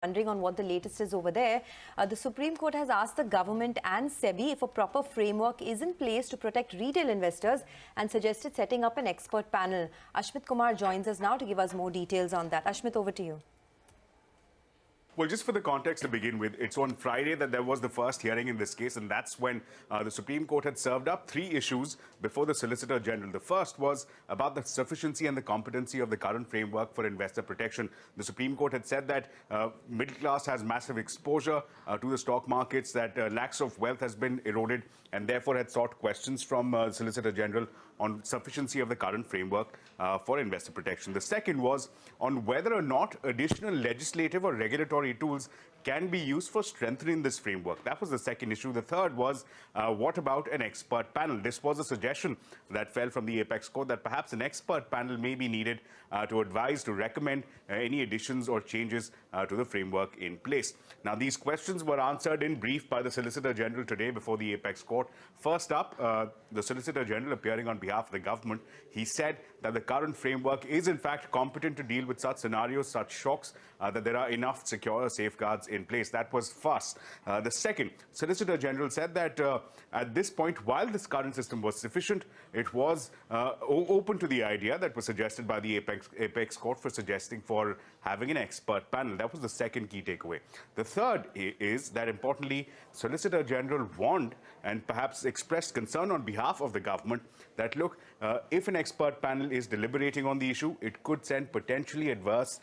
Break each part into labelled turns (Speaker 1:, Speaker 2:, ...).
Speaker 1: wondering on what the latest is over there. The Supreme Court has asked the government and SEBI if a proper framework is in place to protect retail investors and suggested setting up an expert panel. Ashmit Kumar joins us now to give us more details on that. Ashmit, over to you.
Speaker 2: Well, just for the context to begin with, it's on Friday that there was the first hearing in this case, and that's when the Supreme Court had served up three issues before the Solicitor General. The first was about the sufficiency and the competency of the current framework for investor protection. The Supreme Court had said that middle class has massive exposure to the stock markets, that lakhs of wealth has been eroded, and therefore had sought questions from Solicitor General on sufficiency of the current framework for investor protection. The second was on whether or not additional legislative or regulatory tools can be used for strengthening this framework. That was the second issue. The third was, what about an expert panel? This was a suggestion that fell from the Apex Court that perhaps an expert panel may be needed to advise, to recommend any additions or changes to the framework in place. Now, these questions were answered in brief by the Solicitor General today before the Apex Court. First up, the Solicitor General, appearing on behalf of the government, he said that the current framework is in fact competent to deal with such scenarios, such shocks, that there are enough secure safeguards in place. That was first. The second, Solicitor General said that at this point, while this current system was sufficient, it was open to the idea that was suggested by the Apex Court for having an expert panel. That was the second key takeaway. The third is that, importantly, Solicitor General warned and perhaps expressed concern on behalf of the government that, look, if an expert panel is deliberating on the issue, it could send potentially adverse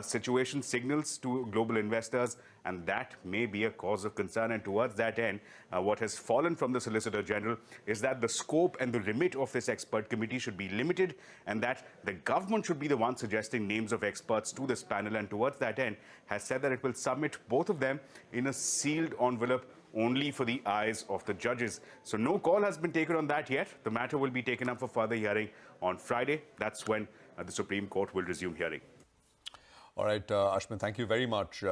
Speaker 2: situation signals to global investors, and that may be a cause of concern. And towards that end, what has fallen from the Solicitor General is that the scope and the remit of this expert committee should be limited, and that the government should be the one suggesting names of experts to this panel, and towards that end has said that it will submit both of them in a sealed envelope only for the eyes of the judges. So no call has been taken on that yet. The matter will be taken up for further hearing on Friday. That's when the Supreme Court will resume hearing.
Speaker 3: All right, Ashmit, thank you very much.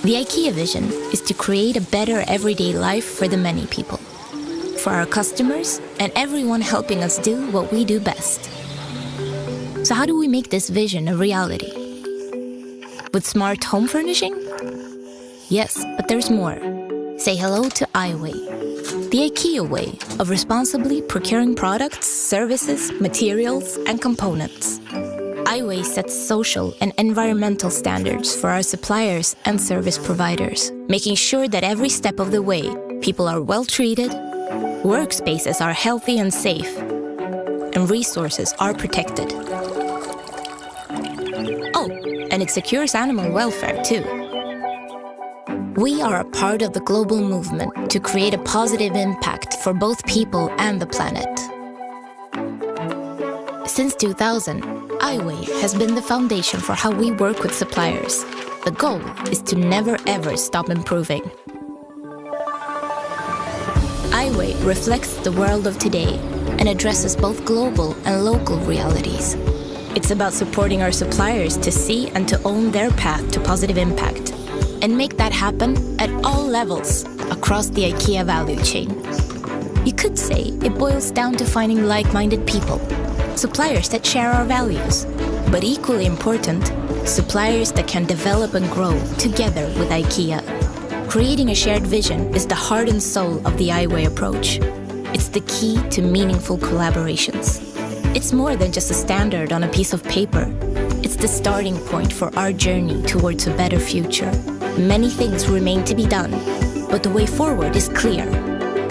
Speaker 4: The IKEA vision is to create a better everyday life for the many people, for our customers and everyone helping us do what we do best. So how do we make this vision a reality? With smart home furnishing? Yes, but there's more. Say hello to iWay, the IKEA way of responsibly procuring products, services, materials, and components. iWay sets social and environmental standards for our suppliers and service providers, making sure that every step of the way, people are well treated, workspaces are healthy and safe, and resources are protected. Oh, and it secures animal welfare too. We are a part of the global movement to create a positive impact for both people and the planet. Since 2000, iWay has been the foundation for how we work with suppliers. The goal is to never ever stop improving. iWay reflects the world of today and addresses both global and local realities. It's about supporting our suppliers to see and to own their path to positive impact, and make that happen at all levels across the IKEA value chain. You could say it boils down to finding like-minded people, suppliers that share our values, but equally important, suppliers that can develop and grow together with IKEA. Creating a shared vision is the heart and soul of the iWay approach. It's the key to meaningful collaborations. It's more than just a standard on a piece of paper. It's the starting point for our journey towards a better future. Many things remain to be done, but the way forward is clear.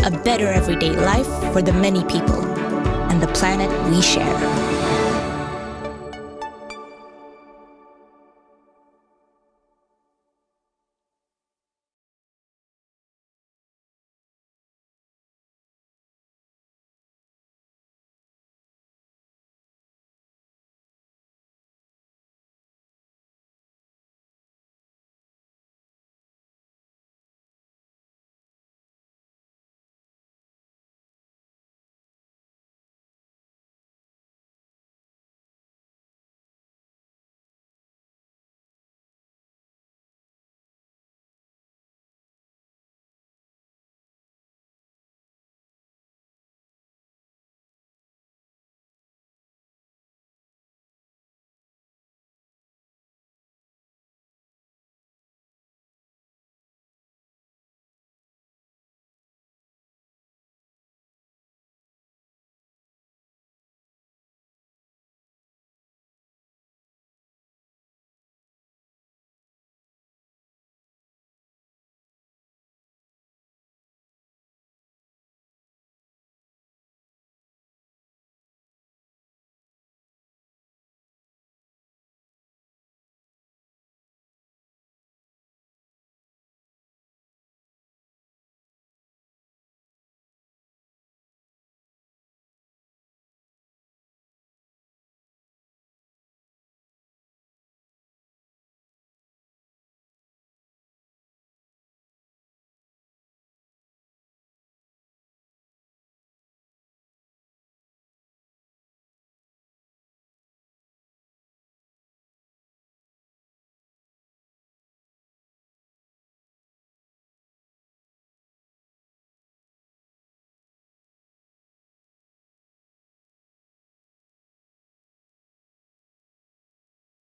Speaker 4: A better everyday life for the many people and the planet we share.